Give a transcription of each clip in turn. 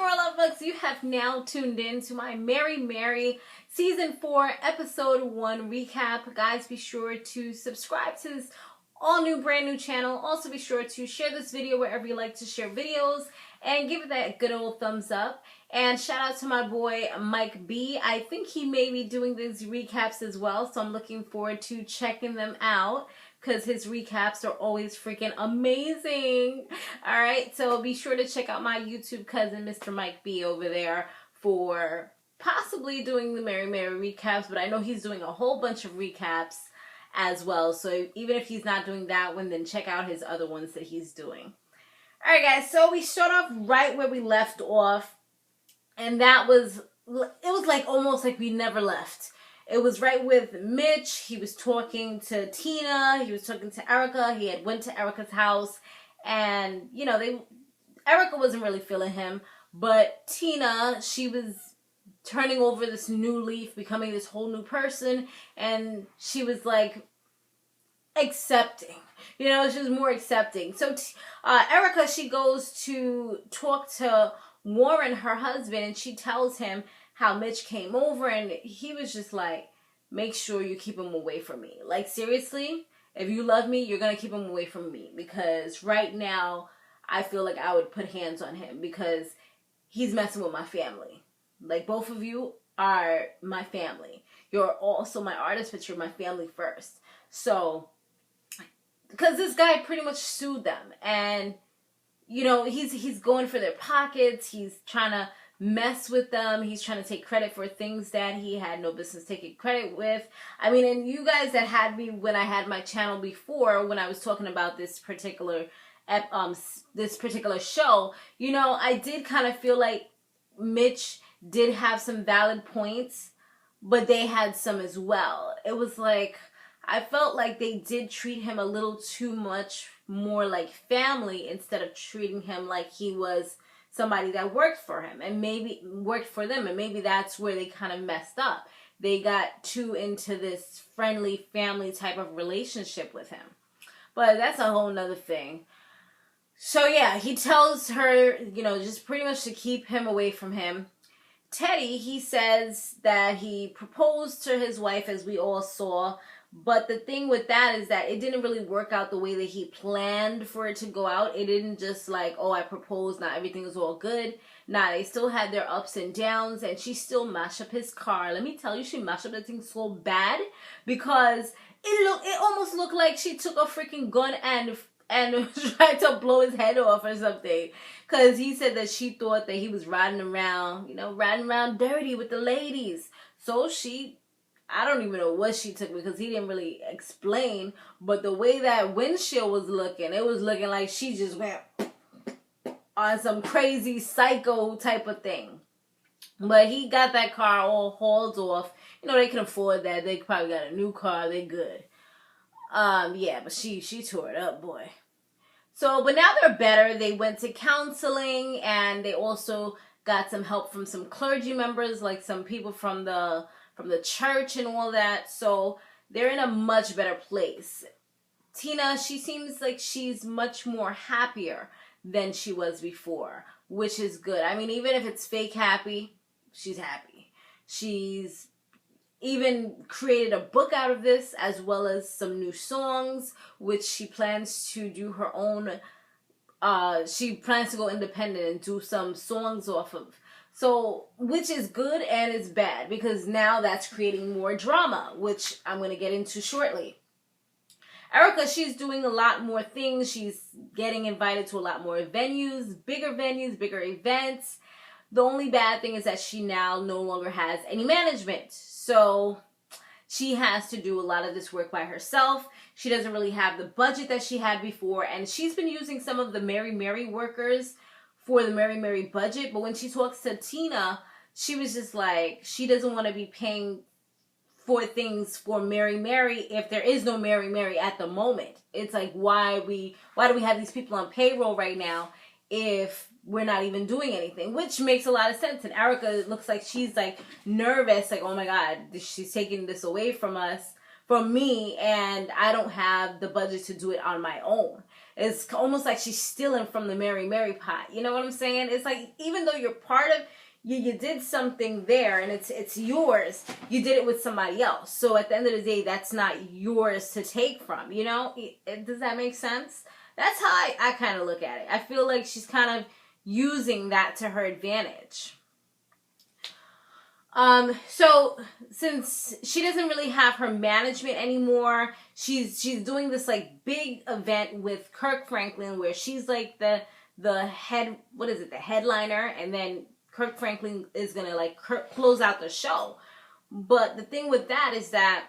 Samore Love folks, you have now tuned in to my Mary Mary Season 4 Episode 1 recap. Guys, be sure to subscribe to this all new brand new channel. Also be sure to share this video wherever you like to share videos and give it that good old thumbs up. And shout out to my boy Mike B. I think he may be doing these recaps as well, so I'm looking forward to checking them out because his recaps are always freaking amazing. Alright, so be sure to check out my YouTube cousin, Mr. Mike B, over there for possibly doing the Mary Mary recaps, but I know he's doing a whole bunch of recaps as well. So even if he's not doing that one, then check out his other ones that he's doing. Alright guys, so we start off right where we left off. And that was, it was like almost like we never left. It was right with Mitch. He was talking to Tina. He was talking to Erica. He had went to Erica's house. And, you know, Erica wasn't really feeling him. But Tina, she was turning over this new leaf, becoming this whole new person. And she was like accepting. You know, she was more accepting. So Erica, she goes to talk to Warren, her husband, and she tells him how Mitch came over, and he was just like, make sure you keep him away from me. Like, seriously, if you love me, you're going to keep him away from me, because right now, I feel like I would put hands on him, because he's messing with my family. Like, both of you are my family. You're also my artist, but you're my family first. So, because this guy pretty much sued them, and you know, he's going for their pockets. He's trying to mess with them. He's trying to take credit for things that he had no business taking credit with. I mean, and you guys that had me when I had my channel before, when I was talking about this particular show, you know, I did kind of feel like Mitch did have some valid points, but they had some as well. It was like, I felt like they did treat him a little too much more like family instead of treating him like he was somebody that worked for him and maybe worked for them, and maybe that's where they kind of messed up. They got too into this friendly family type of relationship with him. But that's a whole nother thing. So yeah, he tells her, you know, just pretty much to keep him away from him. Teddy, he says that he proposed to his wife, as we all saw. But the thing with that is that it didn't really work out the way that he planned for it to go out. It didn't just like, oh, I proposed, now everything is all good. Nah, they still had their ups and downs, and she still mashed up his car. Let me tell you, she mashed up that thing so bad because it almost looked like she took a freaking gun and tried to blow his head off or something. Because he said that she thought that he was riding around, you know, riding around dirty with the ladies. So I don't even know what she took because he didn't really explain. But the way that windshield was looking, it was looking like she just went on some crazy psycho type of thing. But he got that car all hauled off. You know, they can afford that. They probably got a new car. They good. Yeah, but she tore it up, boy. So, but now they're better. They went to counseling, and they also got some help from some clergy members, like some people from the church and all that. So they're in a much better place. Tina, she seems like she's much more happier than she was before, which is good. I mean, even if it's fake happy, she's happy. She's even created a book out of this, as well as some new songs, which she plans to do her own. She plans to go independent and do some songs off of. So, which is good and it's bad, because now that's creating more drama, which I'm going to get into shortly. Erica, she's doing a lot more things. She's getting invited to a lot more venues, bigger events. The only bad thing is that she now no longer has any management. So she has to do a lot of this work by herself. She doesn't really have the budget that she had before. And she's been using some of the Mary Mary workers for the Mary Mary budget. But when she talks to Tina, she was just like, she doesn't want to be paying for things for Mary Mary if there is no Mary Mary at the moment. It's like, why do we have these people on payroll right now if we're not even doing anything? Which makes a lot of sense. And Erica looks like she's like nervous, like, oh my God, she's taking this away from me, and I don't have the budget to do it on my own. It's almost like she's stealing from the Mary Mary pot. You know what I'm saying? It's like, even though you're part of, you did something there and it's yours, you did it with somebody else. So at the end of the day, that's not yours to take from, you know? Does that make sense? That's how I kind of look at it. I feel like she's kind of using that to her advantage. So since she doesn't really have her management anymore, she's doing this like big event with Kirk Franklin where she's like the head, the headliner, and then Kirk Franklin is gonna like close out the show. But the thing with that is that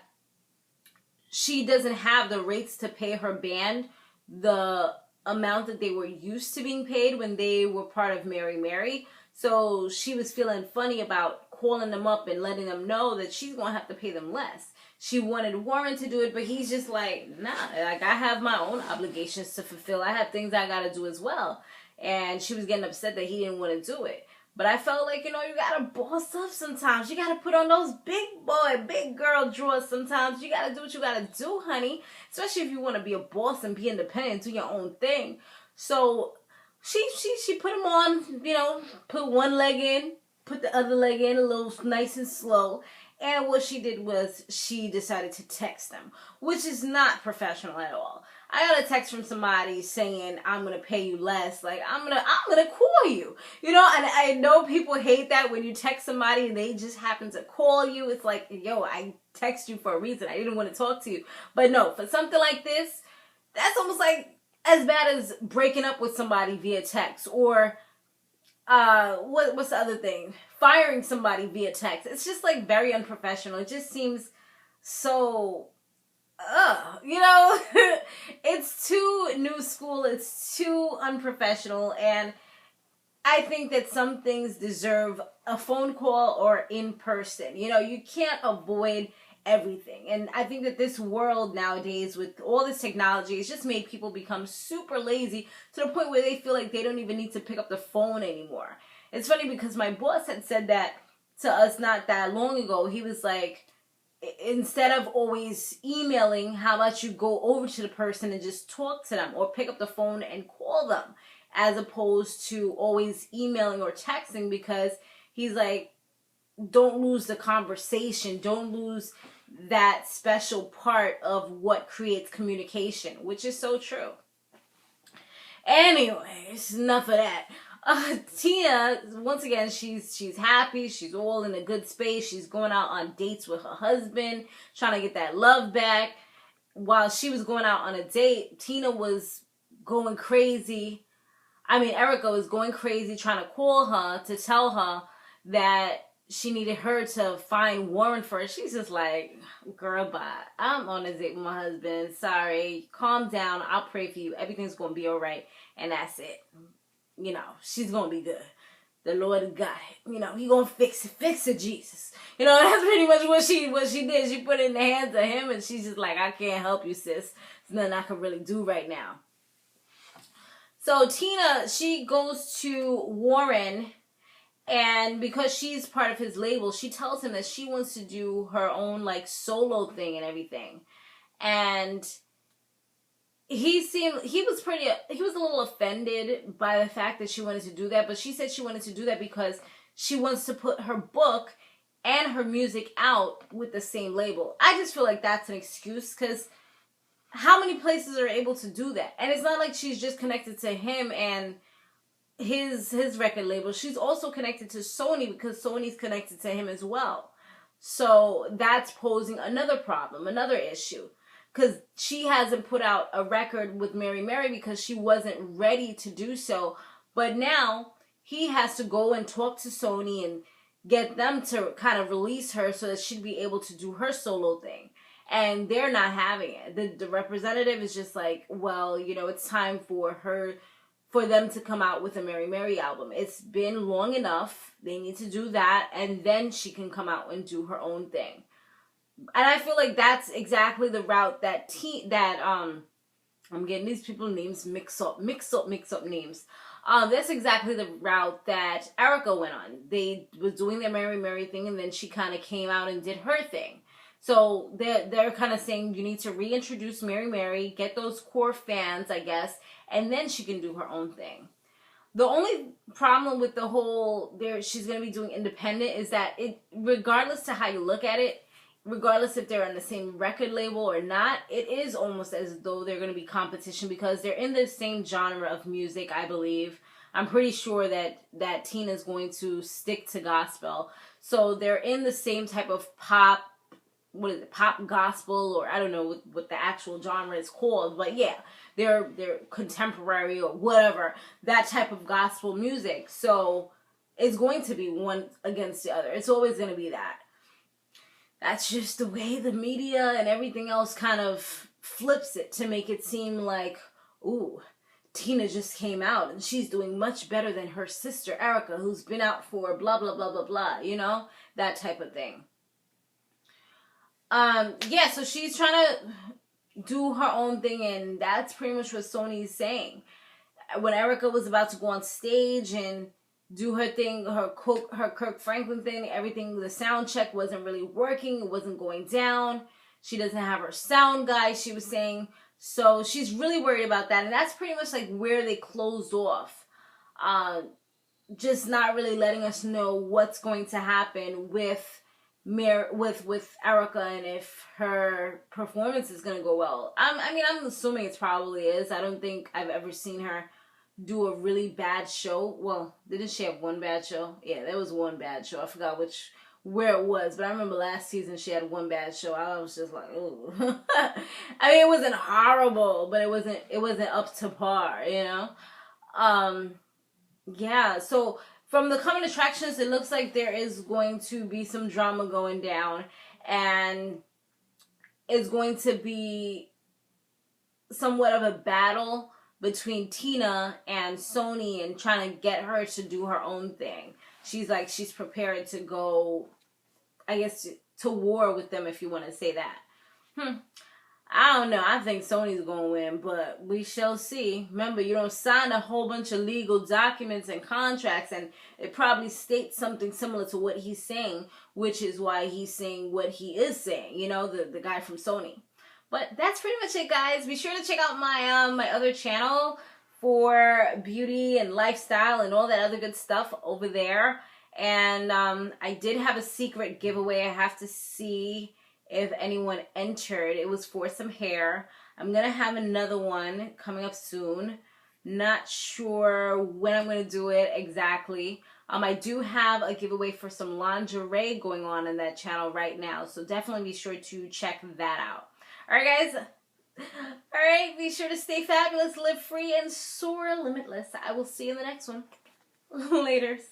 she doesn't have the rates to pay her band the amount that they were used to being paid when they were part of Mary Mary. So she was feeling funny about calling them up and letting them know that she's going to have to pay them less. She wanted Warren to do it, but he's just like, nah, like I have my own obligations to fulfill. I have things I got to do as well. And she was getting upset that he didn't want to do it. But I felt like, you know, you got to boss up sometimes. You got to put on those big boy, big girl drawers sometimes. You got to do what you got to do, honey. Especially if you want to be a boss and be independent, do your own thing. So she put him on, you know, put one leg in, put the other leg in a little nice and slow. And what she did was she decided to text them, which is not professional at all. I got a text from somebody saying, I'm going to pay you less. Like, I'm going to call you. You know, and I know people hate that when you text somebody and they just happen to call you. It's like, yo, I text you for a reason. I didn't want to talk to you. But no, for something like this, that's almost like as bad as breaking up with somebody via text, or what's the other thing? Firing somebody via text. It's just like very unprofessional. It just seems so, you know, it's too new school. It's too unprofessional. And I think that some things deserve a phone call or in person. You know, you can't avoid everything. And I think that this world nowadays with all this technology, it's just made people become super lazy to the point where they feel like they don't even need to pick up the phone anymore. It's funny because my boss had said that to us not that long ago. He was like, instead of always emailing, how about you go over to the person and just talk to them or pick up the phone and call them, as opposed to always emailing or texting, because he's like, don't lose the conversation. Don't lose that special part of what creates communication, which is so true. Anyways, enough of that. Tina, once again, she's happy. She's all in a good space. She's going out on dates with her husband, trying to get that love back. While she was going out on a date, Tina was going crazy. Erica was going crazy trying to call her to tell her that she needed her to find Warren for her. She's just like, girl, bye. I'm on a date with my husband. Sorry. Calm down. I'll pray for you. Everything's going to be all right. And that's it. You know, she's going to be good. The Lord got it. You know, he going to fix it. Fix it, Jesus. You know, that's pretty much what she did. She put it in the hands of him, and she's just like, I can't help you, sis. There's nothing I can really do right now. So Tina, she goes to Warren, and because she's part of his label, she tells him that she wants to do her own like solo thing and everything. And he was a little offended by the fact that she wanted to do that, but she said she wanted to do that because she wants to put her book and her music out with the same label. I just feel like that's an excuse, because how many places are able to do that? And it's not like she's just connected to him and his record label. She's also connected to Sony, because Sony's connected to him as well. So that's posing another problem, another issue, because she hasn't put out a record with Mary Mary because she wasn't ready to do so. But now he has to go and talk to Sony and get them to kind of release her so that she'd be able to do her solo thing. And they're not having it. The representative is just like, well, you know, it's time for them to come out with a Mary Mary album. It's been long enough. They need to do that, and then she can come out and do her own thing. And I feel like that's exactly the route that I'm getting these people names mix up names. That's exactly the route that Erica went on. They was doing their Mary Mary thing, and then she kind of came out and did her thing. So they're kind of saying you need to reintroduce Mary Mary, get those core fans, I guess, and then she can do her own thing. The only problem with the whole she's going to be doing independent is that it, regardless to how you look at it, regardless if they're on the same record label or not, it is almost as though they're going to be competition because they're in the same genre of music, I believe. I'm pretty sure that Tina's going to stick to gospel. So they're in the same type of pop, what is it, pop gospel, or I don't know what the actual genre is called, but yeah, they're contemporary or whatever, that type of gospel music. So it's going to be one against the other. It's always going to be that. That's just the way the media and everything else kind of flips it to make it seem like, ooh, Tina just came out and she's doing much better than her sister Erica, who's been out for blah, blah, blah, blah, blah, you know, that type of thing. Yeah, so she's trying to do her own thing, and that's pretty much what Sony's saying. When Erica was about to go on stage and do her thing, her Kirk Franklin thing, everything, the sound check wasn't really working, it wasn't going down. She doesn't have her sound guy, she was saying. So she's really worried about that, and that's pretty much like where they closed off. Just not really letting us know what's going to happen with Erica and if her performance is going to go well. I mean, I'm assuming it probably is. I don't think I've ever seen her do a really bad show. Well, didn't she have one bad show? Yeah, there was one bad show. I forgot where it was, but I remember last season she had one bad show. I was just like, ooh. I mean, it wasn't horrible, but it wasn't up to par, you know? Yeah, so from the coming attractions, it looks like there is going to be some drama going down, and it's going to be somewhat of a battle between Tina and Sony and trying to get her to do her own thing. She's prepared to go, I guess, to war with them, if you want to say that. I don't know. I think Sony's going to win, but we shall see. Remember, you don't sign a whole bunch of legal documents and contracts, and it probably states something similar to what he's saying, which is why he's saying what he is saying, you know, the guy from Sony. But that's pretty much it, guys. Be sure to check out my my other channel for beauty and lifestyle and all that other good stuff over there. And I did have a secret giveaway. I have to see if anyone entered. It was for some hair. I'm going to have another one coming up soon. Not sure when I'm going to do it exactly. I do have a giveaway for some lingerie going on in that channel right now. So definitely be sure to check that out. Alright, guys. Alright, be sure to stay fabulous, live free, and soar limitless. I will see you in the next one. Laters.